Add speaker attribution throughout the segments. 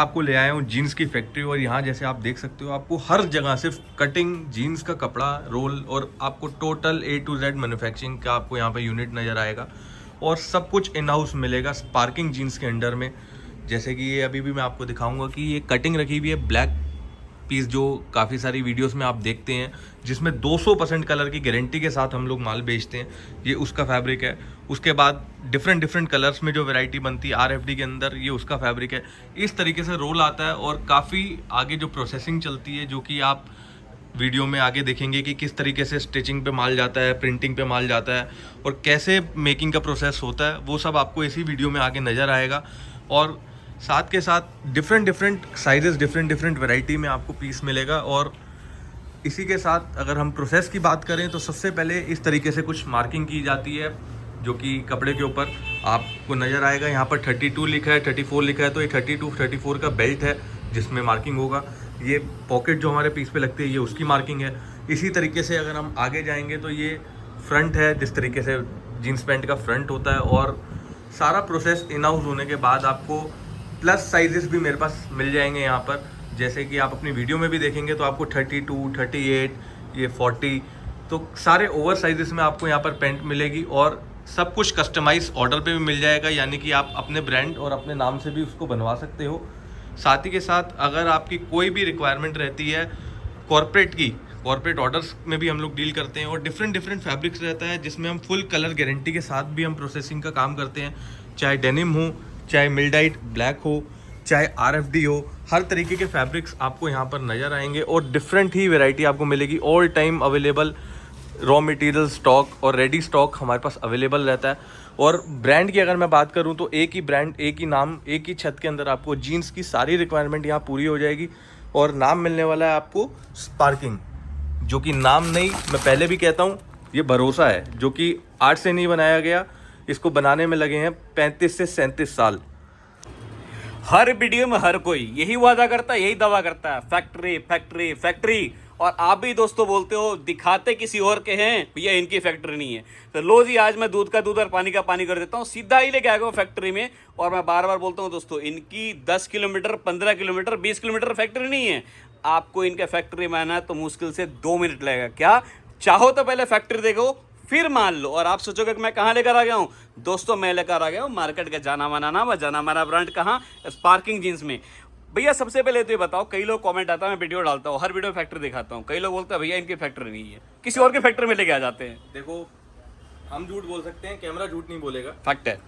Speaker 1: आपको ले आया हूँ जीन्स की फैक्ट्री और यहाँ जैसे आप देख सकते हो आपको हर जगह सिर्फ कटिंग जीन्स का कपड़ा रोल और आपको total A to Z manufacturing का आपको यहाँ पे यूनिट नज़र आएगा और सब कुछ इन हाउस मिलेगा स्पार्किंग जीन्स के अंडर में। जैसे कि ये अभी भी मैं आपको दिखाऊंगा कि ये कटिंग रखी हुई है ब्लैक पीस जो काफ़ी सारी वीडियोस में आप देखते हैं जिसमें 200% कलर की गारंटी के साथ हम लोग माल बेचते हैं, ये उसका फैब्रिक है। उसके बाद डिफरेंट कलर्स में जो वैरायटी बनती है RFD के अंदर, ये उसका फैब्रिक है। इस तरीके से रोल आता है और काफ़ी आगे जो प्रोसेसिंग चलती है जो कि आप वीडियो में आगे देखेंगे कि किस तरीके से स्टिचिंग पे माल जाता है, प्रिंटिंग पे माल जाता है और कैसे मेकिंग का प्रोसेस होता है, वो सब आपको इसी वीडियो में आगे नज़र आएगा। और साथ के साथ डिफरेंट साइजेस डिफरेंट वैरायटी में आपको पीस मिलेगा। और इसी के साथ अगर हम प्रोसेस की बात करें तो सबसे पहले इस तरीके से कुछ मार्किंग की जाती है जो कि कपड़े के ऊपर आपको नज़र आएगा। यहाँ पर 32 लिखा है, 34 लिखा है, तो ये 32 34 का बेल्ट है जिसमें मार्किंग होगा। ये पॉकेट जो हमारे पीस पे लगती है ये उसकी मार्किंग है। इसी तरीके से अगर हम आगे जाएंगे तो ये फ्रंट है, जिस तरीके से जीन्स पैंट का फ्रंट होता है। और सारा प्रोसेस इन हाउस होने के बाद आपको प्लस साइजेस भी मेरे पास मिल जाएंगे यहाँ पर, जैसे कि आप अपनी वीडियो में भी देखेंगे तो आपको 32 38 ये 40, तो सारे ओवर साइजेस में आपको यहाँ पर पैंट मिलेगी और सब कुछ कस्टमाइज ऑर्डर पे भी मिल जाएगा, यानी कि आप अपने ब्रांड और अपने नाम से भी उसको बनवा सकते हो। साथ ही के साथ अगर आपकी कोई भी रिक्वायरमेंट रहती है कॉर्पोरेट ऑर्डर्स में भी हम लोग डील करते हैं और डिफरेंट फैब्रिक्स रहता है जिसमें हम फुल कलर गारंटी के साथ भी हम प्रोसेसिंग का काम करते हैं, चाहे डेनिम हो, चाहे मिल्डाइट ब्लैक हो, चाहे RFD हो, हर तरीके के फैब्रिक्स आपको यहाँ पर नज़र आएंगे और डिफरेंट ही वैरायटी आपको मिलेगी। All time available raw material stock और रेडी स्टॉक हमारे पास अवेलेबल रहता है। और ब्रांड की अगर मैं बात करूँ तो एक ही ब्रांड, एक ही नाम, एक ही छत के अंदर आपको जीन्स की सारी रिक्वायरमेंट यहाँ पूरी हो जाएगी। और नाम मिलने वाला है आपको स्पार्किंग, जो कि नाम नहीं, मैं पहले भी कहता हूँ, ये भरोसा है जो कि आर्ट से नहीं बनाया गया, इसको बनाने में लगे हैं 35 से 37 साल।
Speaker 2: हर वीडियो में हर कोई यही वादा करता है, यही दावा करता है, फैक्ट्री फैक्ट्री फैक्ट्री। और आप भी दोस्तों बोलते हो, दिखाते किसी और के हैं, भैया इनकी फैक्ट्री नहीं है। तो लो जी, आज मैं दूध का दूध और पानी का पानी कर देता हूँ, सीधा ही लेके आएगा फैक्ट्री में। और मैं बार बार बोलता हूँ दोस्तों, इनकी 10 किलोमीटर 15 किलोमीटर 20 किलोमीटर फैक्ट्री नहीं है। आपको इनके फैक्ट्री में आना है तो मुश्किल से 2 मिनट लगेगा। क्या चाहो तो पहले फैक्ट्री देखो फिर मान लो। और आप सोचोगे कि मैं कहाँ लेकर आ गया हूँ दोस्तों, मैं लेकर आ गया हूँ मार्केट का जाना माना नाम, जाना माना ब्रांड, कहाँ, स्पार्किंग जीन्स में। भैया सबसे पहले तो ये बताओ, कई लोग कमेंट आता है, मैं वीडियो डालता हूँ, हर वीडियो में फैक्ट्री दिखाता हूँ, कई लोग बोलते हैं भैया इनकी फैक्ट्री नहीं है, किसी और की फैक्ट्री में लेके आ जाते हैं।
Speaker 1: देखो, हम झूठ बोल सकते हैं, कैमरा झूठ नहीं बोलेगा।
Speaker 2: फैक्ट है।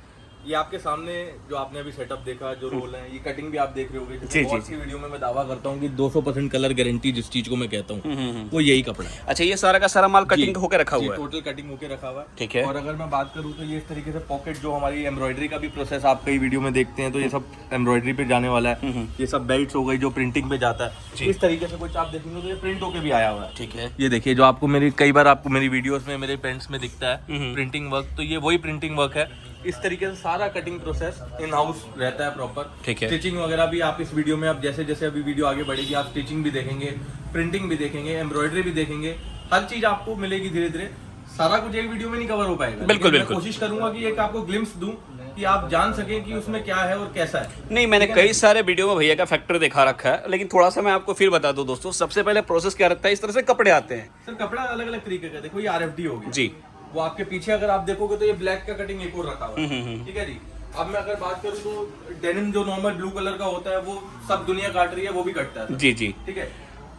Speaker 1: ये आपके सामने जो आपने अभी सेटअप देखा, जो रोल है, ये कटिंग भी आप देख रहे होगे।
Speaker 2: जी,
Speaker 1: बहुत सी वीडियो में मैं दावा करता हूँ कि 200% कलर गारंटी जिस चीज को मैं कहता हूँ वो यही कपड़ा है।
Speaker 2: अच्छा, ये सारा का सारा माल कटिंग होकर रखा हुआ है?
Speaker 1: टोटल कटिंग होकर रखा हुआ है।
Speaker 2: ठीक है।
Speaker 1: और अगर मैं बात करूँ तो ये इस तरीके से पॉकेट, जो हमारी एम्ब्रॉयडरी का भी प्रोसेस आप कई वीडियो में देखते हैं, तो ये सब एम्ब्रॉयडरी पे जाने वाला है। ये सब बेल्ट हो गई जो प्रिंटिंग पे जाता है, इस तरीके से कुछ आप देखेंगे तो ये प्रिंट होके भी आया हुआ है।
Speaker 2: ठीक है।
Speaker 1: ये देखिए, जो आपको कई बार आपको मेरी वीडियोस में, मेरे पेंट्स में दिखता है प्रिंटिंग वर्क, तो ये वही प्रिंटिंग वर्क है। इस तरीके से सारा कटिंग प्रोसेस इन हाउस रहता है प्रॉपर।
Speaker 2: ठीक है।
Speaker 1: स्टिचिंग वगैरह भी आप इस वीडियो में, आप जैसे जैसे अभी वीडियो आगे बढ़ेगी आप स्टिचिंग भी देखेंगे, प्रिंटिंग भी देखेंगे, एम्ब्रॉयडरी भी देखेंगे, हर चीज आपको मिलेगी धीरे धीरे। सारा कुछ एक वीडियो में नहीं कवर हो पाएगा,
Speaker 2: बिल्कुल
Speaker 1: मैं कोशिश करूंगा कि एक आपको ग्लिम्स दूं कि आप जान सकें कि उसमें क्या है और कैसा है।
Speaker 2: नहीं, मैंने कई सारे वीडियो में भैया का फैक्ट्री दिखा रखा है, लेकिन थोड़ा सा मैं आपको फिर बता दूं दोस्तों, सबसे पहले प्रोसेस क्या रहता है। इस तरह से कपड़े आते हैं
Speaker 1: सर, कपड़ा अलग अलग तरीके का, देखो ये RFD हो गया
Speaker 2: जी,
Speaker 1: वो आपके पीछे अगर आप देखोगे तो ये ब्लैक का कटिंग एक और रखा हुआ है। ठीक है जी। अब मैं अगर बात करूँ तो डेनिम जो नॉर्मल ब्लू कलर का होता है वो सब दुनिया काट रही है, वो भी कटता है।
Speaker 2: जी जी।
Speaker 1: ठीक है।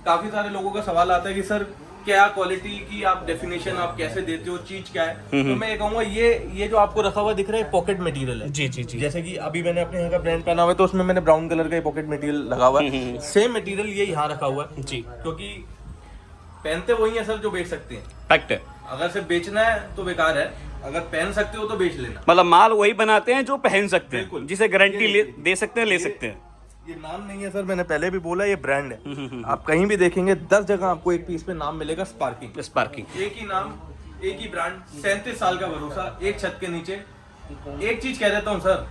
Speaker 1: काफी सारे लोगों का सवाल आता है कि सर क्या क्वालिटी की आप डेफिनेशन आप कैसे देते हो, चीज क्या है। तो मैं ये कहूंगा, ये जो आपको रखा हुआ दिख रहा है पॉकेट मटेरियल है।
Speaker 2: जी जी जी।
Speaker 1: जैसे कि अभी मैंने अपने यहाँ का ब्रांड पहना हुआ है तो उसमें मैंने ब्राउन कलर का पॉकेट मटेरियल लगा हुआ है। सेम मटेरियल ये यहाँ रखा हुआ है
Speaker 2: जी,
Speaker 1: क्योंकि पहनते वही है सर जो बेच सकते हैं।
Speaker 2: फैक्ट है।
Speaker 1: अगर सिर्फ बेचना है तो बेकार है, अगर पहन सकते हो तो बेच लेना।
Speaker 2: मतलब माल वही बनाते हैं जो पहन सकते हैं,
Speaker 1: बिल्कुल।
Speaker 2: जिसे गारंटी दे सकते हैं, ले सकते हैं।
Speaker 1: ये नाम नहीं है सर, मैंने पहले भी बोला, ये ब्रांड है। आप कहीं भी देखेंगे 10 जगह आपको एक पीस पे नाम मिलेगा स्पार्किंग।
Speaker 2: स्पार्किंग,
Speaker 1: एक ही नाम, एक ही ब्रांड, 37 साल का भरोसा, एक छत के नीचे। एक चीज कह देता हूँ सर,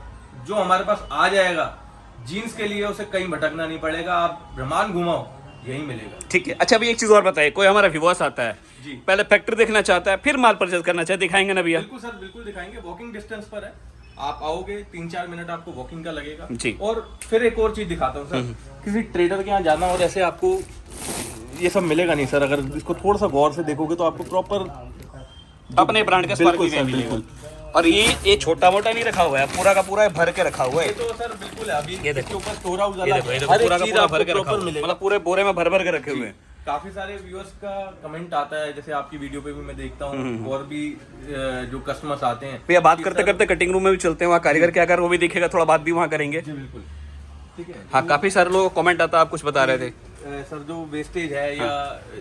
Speaker 1: जो हमारे पास आ जाएगा जीन्स के लिए उसे कहीं भटकना नहीं पड़ेगा, आप ब्रह्मांड घुमाओ यही मिलेगा।
Speaker 2: ठीक है। अच्छा, अभी एक चीज और बताइए, कोई हमारा व्यूअर्स आता है
Speaker 1: जी,
Speaker 2: पहले फैक्ट्री देखना चाहता है फिर माल परचेज करना चाहे, दिखाएंगे ना भैया?
Speaker 1: बिल्कुल सर, बिल्कुल दिखाएंगे। वॉकिंग डिस्टेंस पर है आप आओगे 3-4 मिनट आपको वॉकिंग का लगेगा
Speaker 2: जी।
Speaker 1: और फिर एक और चीज दिखाता हूँ सर, किसी ट्रेडर के यहाँ जाना और ऐसे आपको ये सब मिलेगा नहीं सर। अगर इसको थोड़ा सा गौर से देखोगे तो आपको प्रॉपर
Speaker 2: अपने ब्रांड का
Speaker 1: बिल्कुल
Speaker 2: स्पार्कल
Speaker 1: सर,
Speaker 2: मिलेगा। और ये छोटा मोटा नहीं रखा हुआ है, पूरा का पूरा भर के रखा हुआ है।
Speaker 1: ये तो सर बिल्कुल है। अभी
Speaker 2: ये देखो।
Speaker 1: इसके ऊपर स्टोर हाउस
Speaker 2: ये देखो, ये देखो,
Speaker 1: हर
Speaker 2: पूरा
Speaker 1: एक
Speaker 2: का
Speaker 1: चीज
Speaker 2: पूरा
Speaker 1: आपको
Speaker 2: भर के रखा
Speaker 1: प्रॉपर
Speaker 2: हुआ है,
Speaker 1: मिलेगा।
Speaker 2: मतलब पूरे बोरे में भर भर के रखे हुए हैं।
Speaker 1: काफी सारे व्यूअर्स का कमेंट आता है, जैसे आपकी वीडियो पे भी मैं देखता हूँ और भी जो कस्टमर्स आते हैं।
Speaker 2: भैया बात करते करते कटिंग रूम में भी चलते हैं, वहाँ कारीगर क्या कर वो भी दिखेगा, थोड़ा बात भी वहाँ करेंगे।
Speaker 1: जी बिल्कुल, ठीक है।
Speaker 2: हाँ, काफी सारे लोग कमेंट आता है, आप कुछ बता रहे थे।
Speaker 1: सर जो वेस्टेज है या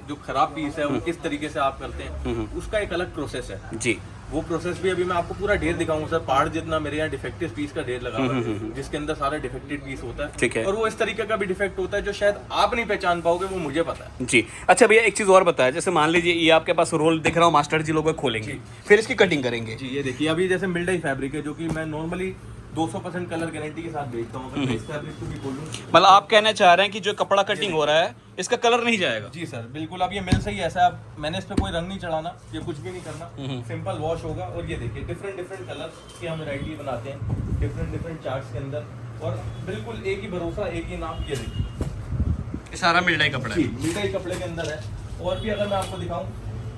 Speaker 1: जो खराब पीस है वो किस तरीके से आप करते हैं, उसका एक अलग प्रोसेस है
Speaker 2: जी।
Speaker 1: वो प्रोसेस भी अभी मैं आपको पूरा ढेर दिखाऊंगा सर। पहाड़ जितना मेरे यहाँ डिफेक्टिव पीस का ढेर लगा हुआ है, जिसके अंदर सारा डिफेक्टेड पीस होता है।
Speaker 2: ठीक है।
Speaker 1: और वो इस तरीके का भी डिफेक्ट होता है जो शायद आप नहीं पहचान पाओगे, वो मुझे पता है।
Speaker 2: जी। अच्छा भैया, एक चीज और बताया, जैसे मान लीजिए ये आपके पास रोल दिख रहा हूँ, मास्टर जी लोग खोलेंगे, फिर इसकी कटिंग करेंगे।
Speaker 1: जी ये देखिए, अभी जैसे मिल्डाई फैब्रिक है जो कि मैं नॉर्मली 200% कलर गारंटी के साथ बेचता हूँ। अगर मैं इस फैब्रिक को भी खोलूँ,
Speaker 2: मतलब आप कहना चाह रहे हैं कि जो कपड़ा कटिंग हो रहा है इसका कलर नहीं जाएगा?
Speaker 1: जी सर बिल्कुल। अब ये मिल सही ऐसा, अब मैंने इस पे कोई रंग नहीं चढ़ाना, ये कुछ भी नहीं करना, सिंपल वॉश होगा। और ये देखिए डिफरेंट डिफरेंट कलर की हम वैरायटी बनाते हैं डिफरेंट डिफरेंट चार्ट्स के अंदर, और बिल्कुल एक ही भरोसा, एक ही नाम। ये देखिए
Speaker 2: सारा मिल्डाई कपड़ा
Speaker 1: जी मिल्डाई कपड़े के अंदर है। और भी अगर मैं आपको दिखाऊं,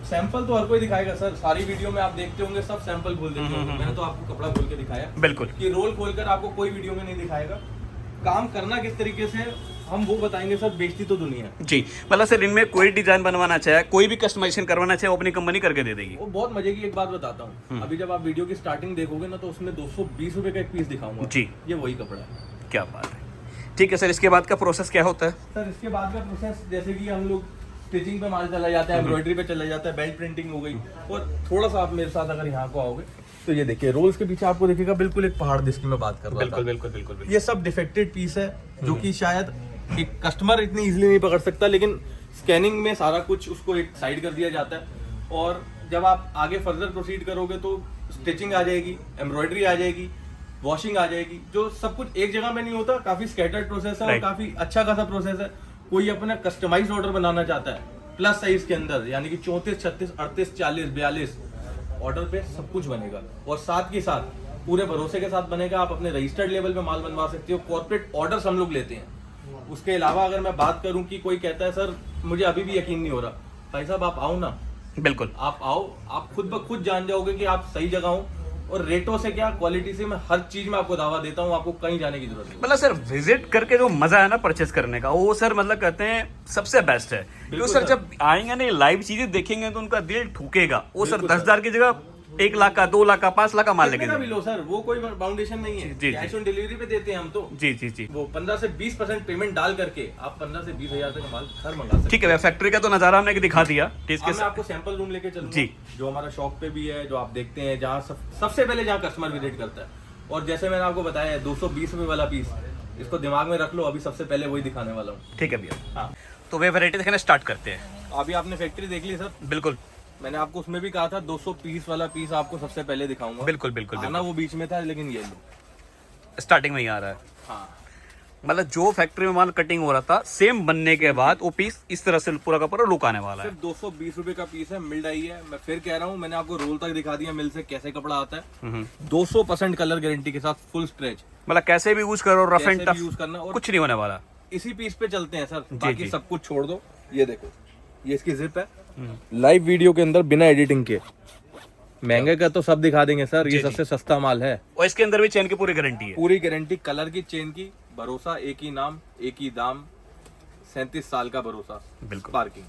Speaker 1: सैंपल तो हर कोई दिखाएगा सर, सारी वीडियो में आप देखते होंगे सब सैंपल खोल देते होंगे। मैंने तो आपको कपड़ा खोल के दिखाया,
Speaker 2: बिल्कुल।
Speaker 1: कि रोल खोलकर आपको कोई वीडियो में नहीं दिखाएगा। काम करना किस तरीके से हम वो बताएंगे सर, बेचती तो दुनिया है।
Speaker 2: जी, मतलब सर इनमें कोई डिजाइन बनवाना चाहे, कोई भी कस्टमाइजेशन करवाना चाहे, वो अपनी कंपनी करके दे देगी।
Speaker 1: वो बहुत मजे की एक बात बताता हूँ, अभी जब आप वीडियो की स्टार्टिंग देखोगे ना तो उसमें 220 रुपए का एक पीस दिखाऊंगा
Speaker 2: जी।
Speaker 1: ये वही कपड़ा है।
Speaker 2: क्या बात है। ठीक है सर, इसके बाद का प्रोसेस क्या होता है?
Speaker 1: सर इसके बाद का प्रोसेस, जैसे कि हम लोग स्टिचिंग पे माल चला जाता है, एम्ब्रॉयडरी पे चला जाता है, बेल्ट प्रिंटिंग हो गई। और थोड़ा सा आप मेरे साथ अगर यहाँ को आओगे तो ये देखिए, रोल्स के पीछे आपको दिखेगा बिल्कुल एक पहाड़ जिसकी मैं बात कर रहा था।
Speaker 2: बिल्कुल बिल्कुल बिल्कुल बिल्कुल।
Speaker 1: ये सब डिफेक्टेड पीस है जो कि शायद एक कस्टमर इतनी इजीली नहीं पकड़ सकता, लेकिन स्कैनिंग में सारा कुछ उसको एक साइड कर दिया जाता है। और जब आप आगे फर्दर प्रोसीड करोगे तो स्टिचिंग आ जाएगी, एम्ब्रॉयडरी आ जाएगी, वॉशिंग आ जाएगी। जो सब कुछ एक जगह में नहीं होता, काफी स्कैटर्ड प्रोसेस है और काफी अच्छा खासा प्रोसेस है। कोई अपना कस्टमाइज ऑर्डर बनाना चाहता है प्लस साइज के अंदर, यानी कि 34, 36, 38, 40, 42 ऑर्डर पे सब कुछ बनेगा। और साथ के साथ पूरे भरोसे के साथ बनेगा। आप अपने रजिस्टर्ड लेवल पे माल बनवा सकते हो। कॉर्पोरेट ऑर्डर्स हम लोग लेते हैं। उसके अलावा अगर मैं बात करूं कि कोई कहता है सर मुझे अभी भी यकीन नहीं हो रहा, भाई साहब आप आओ ना,
Speaker 2: बिल्कुल
Speaker 1: आप आओ, आप खुद ब खुद जान जाओगे कि आप सही जगह हो। और रेटों से क्या, क्वालिटी से मैं हर चीज में आपको दावा देता हूँ, आपको कहीं जाने की जरूरत नहीं।
Speaker 2: मतलब सर विजिट करके जो मजा है ना परचेस करने का, वो सर मतलब कहते हैं सबसे बेस्ट है। क्योंकि सर जब आएंगे ना लाइव चीजें देखेंगे तो उनका दिल ठुकेगा। वो सर 10,000 की जगह 1 लाख का, 2 लाख का, 5 लाख का माल लेके
Speaker 1: कितने का भी लो सर, वो कोई बाउंडेशन नहीं है।
Speaker 2: जी,
Speaker 1: कैश ऑन डिलीवरी पे देते हैं हम तो।
Speaker 2: जी जी जी।
Speaker 1: वो 15 से 20% पेमेंट डाल करके आप 15 से 20 हजार तक का माल घर मंगा सकते हैं।
Speaker 2: ठीक है, फैक्ट्री का तो नजारा हमने दिखा दिया।
Speaker 1: अब मैं आपको सैंपल रूम लेके चलूंगा
Speaker 2: जी।
Speaker 1: जो हमारा शॉप पे भी है, जो आप देखते हैं, जहाँ सबसे पहले जहाँ कस्टमर विजिट करता है। और जैसे मैंने आपको बताया है 220 रुपए वाला पीस, इसको दिमाग में रख लो, अभी सबसे पहले वही दिखाने वाला हूँ।
Speaker 2: ठीक है भैया।
Speaker 1: हाँ,
Speaker 2: तो वे वैरायटी दिखाना स्टार्ट करते हैं।
Speaker 1: अभी आपने फैक्ट्री देख ली सर,
Speaker 2: बिल्कुल
Speaker 1: मैंने आपको उसमें भी कहा था 220 वाला पीस आपको सबसे पहले दिखाऊंगा।
Speaker 2: बिल्कुल बिल्कुल
Speaker 1: आना वो बीच में था, लेकिन ये लो
Speaker 2: स्टार्टिंग में ही आ रहा है।
Speaker 1: हाँ,
Speaker 2: मतलब जो फैक्ट्री में माल कटिंग हो रहा था सेम बनने के बाद वो पीस इस तरह से पूरा का पूरा लुक आने वाला है।
Speaker 1: सिर्फ 220 रुपए का पीस है, मिल रही है। मैं फिर कह रहा हूँ, मैंने आपको रोल तक दिखा दिया मिल से कैसे कपड़ा आता है। 200% कलर गारंटी के साथ, फुल स्ट्रेच,
Speaker 2: मतलब कैसे भी यूज करो, रफ एंड
Speaker 1: कैसे
Speaker 2: टफ
Speaker 1: भी यूज करना। और
Speaker 2: कुछ नहीं होने वाला।
Speaker 1: इसी पीस पे चलते हैं सर, बाकी
Speaker 2: जी।
Speaker 1: सब कुछ छोड़ दो। ये देखो, ये इसकी जिप है। लाइव वीडियो के अंदर बिना एडिटिंग के, महंगे का तो सब दिखा देंगे सर, ये सबसे सस्ता माल है।
Speaker 2: और इसके अंदर भी चेन की पूरी गारंटी है।
Speaker 1: पूरी गारंटी, कलर की, चेन की, भरोसा, एक ही नाम, एक ही दाम, 37 साल का भरोसा।
Speaker 2: बिल्कुल।
Speaker 1: पार्किंग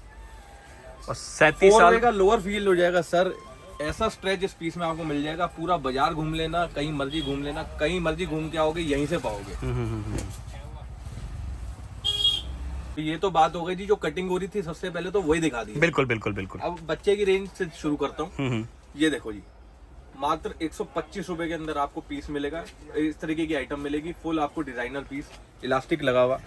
Speaker 2: और 37 साल
Speaker 1: का लोअर फील हो जाएगा सर। ऐसा स्ट्रेच इस पीस में आपको मिल जाएगा। पूरा बाजार घूम लेना, कहीं मर्जी घूम लेना, कहीं मर्जी घूम के आओगे यहीं से पाओगे। ये तो बात हो गई थी जो कटिंग हो रही थी, सबसे पहले तो वही दिखा दी।
Speaker 2: बिल्कुल बिल्कुल बिल्कुल।
Speaker 1: अब बच्चे की रेंज से शुरू करता हूँ। ये देखो जी, मात्र 125 रुपए के अंदर आपको पीस मिलेगा। इस तरीके की आइटम मिलेगी, फुल आपको डिजाइनर पीस, इलास्टिक लगा हुआ।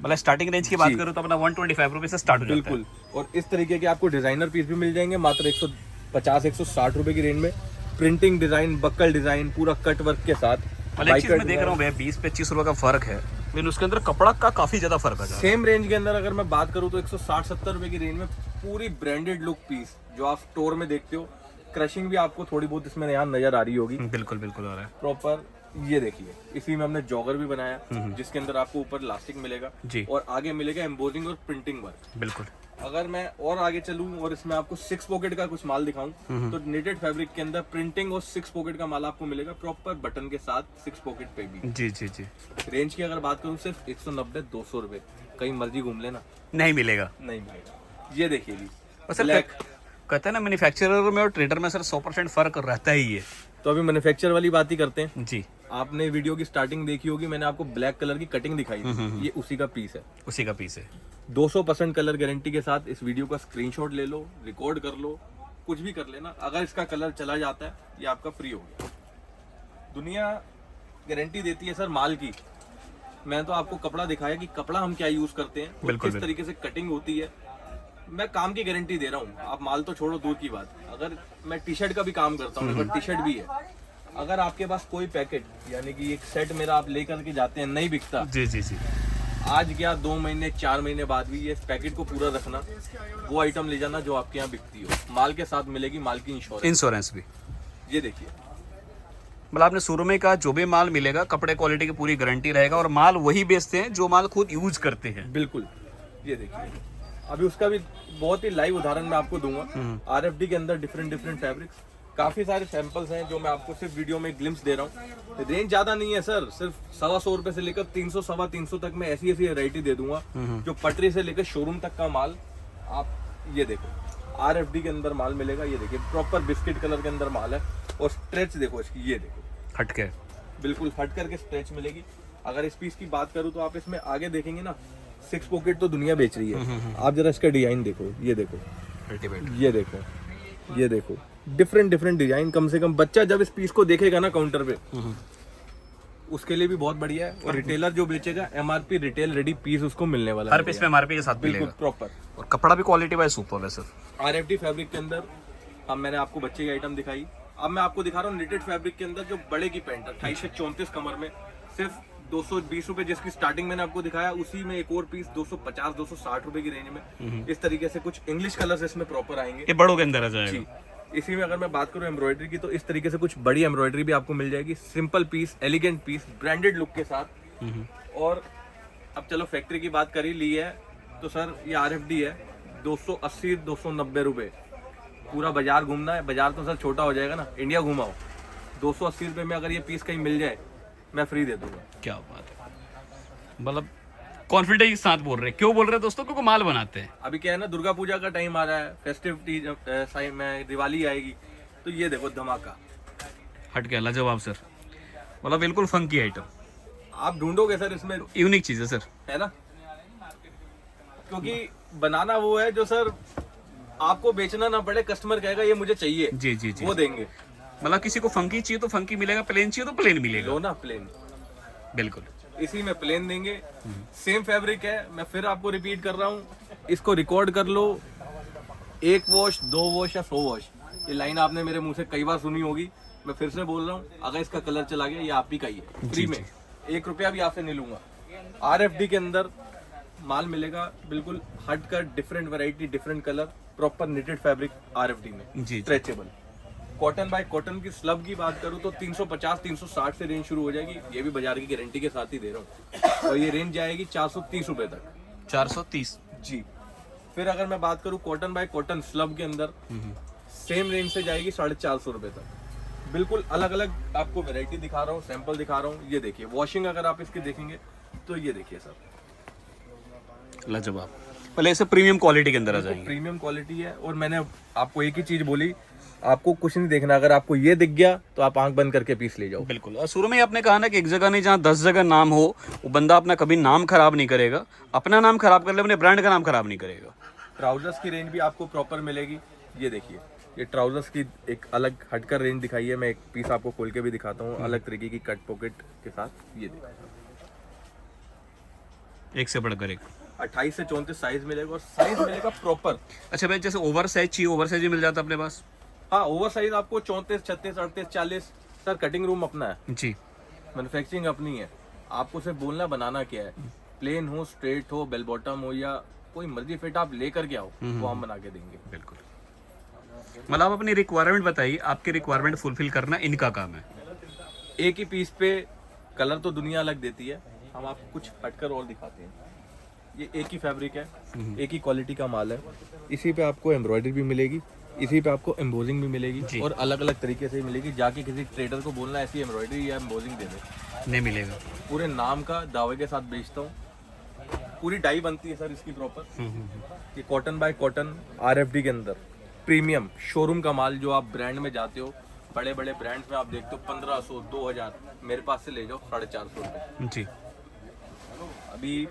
Speaker 2: मतलब स्टार्टिंग रेंज की बात करूँ तो अपना 125 रुपए से स्टार्ट हो जाता है।
Speaker 1: बिल्कुल। और इस तरीके के आपको डिजाइनर पीस भी मिल जाएंगे मात्र 150-160 रुपए की रेंज में। प्रिंटिंग डिजाइन, बक्कल डिजाइन, पूरा कट वर्क के साथ।
Speaker 2: मतलब एक चीज मैं देख रहा हूँ भैया, 20-25 रुपए का फर्क है, लेकिन उसके अंदर कपड़ा का काफी ज्यादा फर्क है।
Speaker 1: सेम रेंज के अंदर अगर मैं बात करूँ तो 160-70 रुपए की रेंज में पूरी ब्रांडेड लुक पीस जो आप स्टोर में देखते हो, क्रशिंग भी आपको थोड़ी बहुत इसमें यहाँ नजर आ रही होगी।
Speaker 2: बिल्कुल बिल्कुल आ रहा है
Speaker 1: प्रॉपर ये देखिए, इसी में हमने जॉगर भी बनाया, जिसके अंदर आपको ऊपर इलास्टिक मिलेगा
Speaker 2: जी।
Speaker 1: और आगे मिलेगा एम्बोजिंग और प्रिंटिंग वर्क।
Speaker 2: बिल्कुल।
Speaker 1: अगर मैं और आगे चलूं और इसमें आपको 6 पॉकेट का कुछ माल दिखाऊं, तो नेटेड फैब्रिक के अंदर प्रिंटिंग और 6 पॉकेट का माल आपको मिलेगा प्रॉपर बटन के साथ 6 पॉकेट पे भी।
Speaker 2: जी जी जी।
Speaker 1: रेंज की अगर बात करूं सिर्फ 190-200 रुपए, कहीं मर्जी घूम लेना
Speaker 2: नहीं मिलेगा।
Speaker 1: नहीं मिलेगा। ये देखिए जी,
Speaker 2: सर
Speaker 1: ब्लैक।
Speaker 2: कहते हैं ना मैन्युफैक्चरर में और ट्रेडर में सर 100% फर्क रहता ही है।
Speaker 1: तो अभी मैन्युफैक्चर वाली बात ही करते हैं।
Speaker 2: जी।
Speaker 1: आपने वीडियो की स्टार्टिंग देखी होगी, मैंने आपको ब्लैक कलर की कटिंग दिखाई थी, ये उसी का पीस है।
Speaker 2: उसी का पीस है।
Speaker 1: 200% कलर गारंटी के साथ इस वीडियो का स्क्रीनशॉट ले लो, रिकॉर्ड कर लो, कुछ भी कर लेना। अगर इसका कलर चला जाता है, ये आपका फ्री हो गया। दुनिया गारंटी देती है सर माल की, मैं तो आपको कपड़ा दिखाया कि कपड़ा हम क्या यूज करते हैं,
Speaker 2: बिल्कुल,
Speaker 1: किस तरीके से कटिंग होती है। मैं काम की गारंटी दे रहा हूँ, आप माल तो छोड़ो दूर की बात। अगर मैं टी शर्ट का भी काम करता हूँ, टी शर्ट भी है, अगर आपके पास कोई पैकेट यानी कि एक सेट मेरा आप लेकर के जाते हैं, नहीं बिकता,
Speaker 2: जी जी जी।
Speaker 1: आज क्या 2 महीने 4 महीने बाद भी ये पैकेट को पूरा रखना, वो आइटम ले जाना जो आपके यहाँ बिकती हो, माल के साथ मिलेगी, माल की
Speaker 2: इंश्योरेंस भी।
Speaker 1: ये देखिए,
Speaker 2: मतलब आपने शुरू में कहा जो भी माल मिलेगा कपड़े क्वालिटी की पूरी गारंटी रहेगा, और माल वही बेचते हैं जो माल खुद यूज करते हैं।
Speaker 1: बिल्कुल। ये देखिए, अभी उसका भी बहुत ही लाइव उदाहरण मैं आपको दूंगा। RFD के अंदर डिफरेंट फैब्रिक्स, काफी सारे सैंपल्स हैं जो मैं आपको सिर्फ वीडियो में ग्लिम्स दे रहा हूँ। रेंज ज्यादा नहीं है सर, सिर्फ 125 रुपए से लेकर 300 सवा 300 तक मैं ऐसी वैरायटी दे दूंगा, जो पटरी से लेकर शोरूम तक का माल। आप ये देखो, RFD के अंदर माल मिलेगा, ये देखिए प्रॉपर बिस्किट कलर के अंदर माल है, और स्ट्रेच देखो इसकी, ये देखो
Speaker 2: हटके,
Speaker 1: बिल्कुल हट करके स्ट्रेच मिलेगी। अगर इस पीस की बात करूँ तो आप इसमें आगे देखेंगे ना, 6 पॉकेट तो दुनिया बेच रही है, आप जरा इसका डिजाइन देखो, ये देखो, ये देखो, ये देखो, डिफरेंट डिजाइन। कम से कम बच्चा जब इस पीस को देखेगा ना काउंटर पे, उसके लिए भी बहुत बढ़िया है। और रिटेलर जो बेचेगा, MRP रिटेल रेडी पीस उसको मिलने वाला है,
Speaker 2: हर पीस में MRP के साथ मिलेगा
Speaker 1: प्रॉपर।
Speaker 2: और कपड़ा भी क्वालिटी वाइज सुपर है सर।
Speaker 1: RFD फैब्रिक के अंदर अब मैंने आपको बच्चे की आइटम दिखाई, अब मैं आपको दिखा रहा हूँ नेटेड फैब्रिक के अंदर जो बड़े की पैंट 28 से 34 कमर में सिर्फ 220 रुपए, जिसकी स्टार्टिंग मैंने आपको दिखाया, उसी में एक और पीस 250-260 रुपए की रेंज में। इस तरीके से कुछ इंग्लिश कलर्स इसमें प्रॉपर आएंगे,
Speaker 2: ये बड़ों के अंदर आ जाएगा।
Speaker 1: जी। इसी में अगर मैं बात करूं एम्ब्रॉयडरी की, तो इस तरीके से कुछ बड़ी एम्ब्रॉयडरी भी आपको मिल जाएगी, simple piece, elegant piece, branded look के साथ। और अब चलो फैक्ट्री की बात कर ही ली है, तो सर ये RFD है, 280-290 रुपए। पूरा बाजार घूमना है, बाजार तो सर छोटा हो जाएगा ना, इंडिया घुमाओ, 280 रुपए में अगर ये पीस कहीं मिल जाए, मैं फ्री दे दूंगा।
Speaker 2: क्या बात है, मतलब कॉन्फिडेंस के साथ बोल रहे हैं। क्यों बोल रहे हैं दोस्तों? क्योंकि माल बनाते हैं।
Speaker 1: अभी क्या है ना, दुर्गा पूजा का टाइम आ रहा है, फेस्टिविटी में दिवाली आएगी, तो ये देखो धमाका।
Speaker 2: हट गया, लाजवाब सर, मतलब बिल्कुल फंकी आइटम।
Speaker 1: आप ढूंढोगे सर इसमें,
Speaker 2: यूनिक चीज है सर,
Speaker 1: है ना, क्योंकि बनाना वो है जो सर आपको बेचना ना पड़े, कस्टमर कहेगा ये मुझे चाहिए,
Speaker 2: जी जी जी,
Speaker 1: वो देंगे।
Speaker 2: मतलब किसी को फंकी चाहिए तो फंकी मिलेगा, प्लेन चाहिए तो प्लेन मिलेगा।
Speaker 1: लो ना प्लेन,
Speaker 2: बिल्कुल
Speaker 1: इसी में प्लेन देंगे। सेम फैब्रिक है, मैं फिर आपको रिपीट कर रहा हूँ, इसको रिकॉर्ड कर लो, 1 वॉश 2 वॉश या 100 वॉश, ये लाइन आपने मेरे मुंह से कई बार सुनी होगी, मैं फिर से बोल रहा हूँ, अगर इसका कलर चला गया, ये आप ही का ही है, फ्री में, 1 रुपया भी आपसे नहीं लूंगा। RFD के अंदर माल मिलेगा, बिल्कुल हट कर, different variety, different colour, proper knitted fabric RFD में,
Speaker 2: जी।
Speaker 1: स्ट्रेचेबल। कॉटन बाय कॉटन की स्लब की बात करूं तो 350-360 से रेंज शुरू हो जाएगी, ये भी बाजार की गारंटी के साथ ही दे रहा हूँ, और ये रेंज जाएगी 430 रुपए तक।
Speaker 2: 430
Speaker 1: जी। फिर अगर मैं बात करूं कॉटन बाय कॉटन स्लब के अंदर, सेम रेंज से जाएगी 450 रुपए तक। बिल्कुल अलग अलग आपको वैरायटी दिखा रहा हूँ, सैंपल दिखा रहा हूँ। ये देखिए वॉशिंग अगर आप इसकी देखेंगे तो ये देखिए सर,
Speaker 2: लाजवाब, पहले ऐसे प्रीमियम क्वालिटी के अंदर आ जाएंगे।
Speaker 1: प्रीमियम क्वालिटी है, और मैंने आपको एक ही चीज बोली, आपको कुछ नहीं देखना, अगर आपको ये दिख गया तो आप आंख बंद करके पीस ले जाओ।
Speaker 2: बिल्कुल, और शुरू में ही आपने कहा ना कि एक जगह नहीं जहाँ 10 जगह नाम हो, वो बंदा अपना कभी नाम खराब नहीं करेगा, अपना नाम खराब कर ले, अपने ब्रांड का नाम खराब नहीं करेगा।
Speaker 1: ट्राउजर्स की रेंज भी आपको प्रॉपर मिलेगी, ये देखिए, ये ट्राउजर्स की एक अलग हटकर रेंज दिखाई है, मैं एक पीस आपको खोल के भी दिखाता हूँ, अलग तरीके की कट पॉकेट के साथ। ये देखिए,
Speaker 2: एक से बढ़कर एक,
Speaker 1: 28 से 34 साइज मिलेगा, और साइज मिलेगा प्रॉपर।
Speaker 2: अच्छा भाई, जैसे ओवर साइज चाहिए, ओवर साइज ही मिल जाता है अपने पास?
Speaker 1: हाँ, ओवर साइज आपको 34, 36, 38, 40। सर कटिंग रूम अपना है
Speaker 2: जी,
Speaker 1: मैन्युफैक्चरिंग अपनी है, आपको सिर्फ बोलना बनाना क्या है, प्लेन हो, स्ट्रेट हो, बेल बॉटम हो, या कोई मर्जी फिट आप लेकर के आओ, वो हम बना के देंगे।
Speaker 2: बिल्कुल। मतलब आप अपनी रिक्वायरमेंट बताइए, आपकी रिक्वायरमेंट फुलफिल करना इनका काम है।
Speaker 1: एक ही पीस पे कलर तो दुनिया अलग देती है, हम आपको कुछ हटकर और दिखाते हैं। ये एक ही फैब्रिक है, एक ही क्वालिटी का माल है। इसी पे आपको एम्ब्रॉयडरी भी मिलेगी, इसी पे आपको एम्बोजिंग भी मिलेगी और अलग अलग तरीके से मिलेगी। जाके किसी ट्रेडर को बोलना ऐसी एम्ब्रॉयडरी या एम्बोजिंग दे दे,
Speaker 2: नहीं मिलेगा।
Speaker 1: पूरे नाम का दावे के साथ बेचता हूँ। पूरी डाई बनती है सर इसकी प्रॉपर। ये कॉटन बाय कॉटन RFD के अंदर प्रीमियम शोरूम का माल। जो आप ब्रांड में जाते हो, बड़े बड़े ब्रांड्स में आप देखते हो 1500 2000, मेरे पास से ले जाओ 450 रुपये
Speaker 2: जी।
Speaker 1: अभी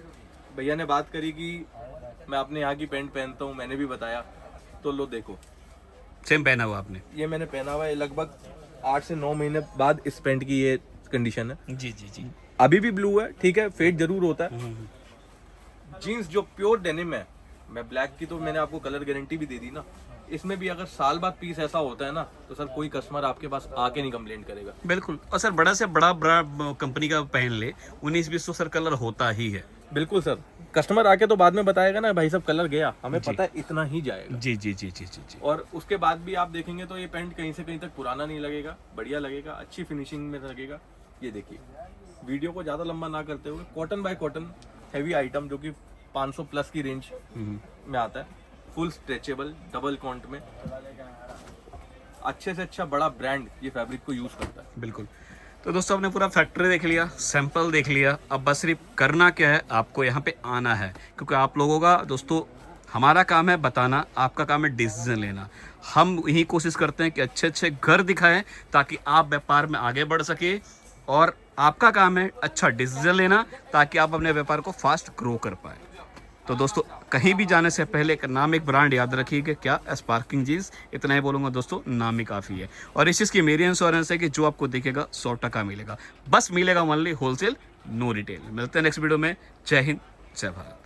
Speaker 1: भैया ने बात करी कि मैं अपने यहाँ की पैंट पहनता हूँ, मैंने भी बताया, तो लो देखो
Speaker 2: सेम पहना हुआ आपने?
Speaker 1: ये मैंने पहना हुआ है। लगभग 8 से 9 महीने बाद इस पैंट की ये कंडीशन है।
Speaker 2: जी जी जी।
Speaker 1: अभी भी ब्लू है, ठीक है, फेड जरूर होता है। जीन्स जो प्योर डेनिम है, मैं ब्लैक की तो मैंने आपको कलर गारंटी भी दे दी ना। इसमें भी अगर साल बाद पीस ऐसा होता है ना, तो सर कोई कस्टमर आपके पास आके नहीं कंप्लेंट करेगा।
Speaker 2: बिल्कुल। और सर बड़ा से बड़ा कंपनी का पहन ले 19-20 तो सर कलर होता ही है।
Speaker 1: बिल्कुल सर, कस्टमर आके तो बाद में बताएगा ना भाई साहब कलर गया, हमें पता है इतना ही जाएगा।
Speaker 2: जी जी जी जी जी जी।
Speaker 1: और उसके बाद भी आप देखेंगे तो ये पैंट कहीं से कहीं तक पुराना नहीं लगेगा, बढ़िया लगेगा, अच्छी फिनिशिंग में लगेगा। ये देखिए, वीडियो को ज्यादा लंबा ना करते हुए, cotton bye cotton heavy item जो कि 500 प्लस की रेंज में आता है, फुल स्ट्रेचेबल डबल कॉन्ट में, अच्छे से अच्छा बड़ा ब्रांड ये फैब्रिक को यूज करता है।
Speaker 2: बिल्कुल। तो दोस्तों आपने पूरा फैक्ट्री देख लिया, सैंपल देख लिया, अब बस सिर्फ करना क्या है, आपको यहाँ पे आना है। क्योंकि आप लोगों का दोस्तों हमारा काम है बताना, आपका काम है डिसीजन लेना। हम यही कोशिश करते हैं कि अच्छे अच्छे घर दिखाएं ताकि आप व्यापार में आगे बढ़ सके, और आपका काम है अच्छा डिसीजन लेना ताकि आप अपने व्यापार को फास्ट ग्रो कर पाए। तो दोस्तों कहीं भी जाने से पहले एक नाम, एक ब्रांड याद रखिएगा, क्या? Sparking jeans. इतना ही बोलूँगा दोस्तों, नाम ही काफ़ी है। और इस चीज़ की मेरी इंश्योरेंस है कि जो आपको दिखेगा 100% मिलेगा, बस मिलेगा ओनली होलसेल, नो रिटेल। मिलते हैं नेक्स्ट वीडियो में। जय हिंद, जय भारत।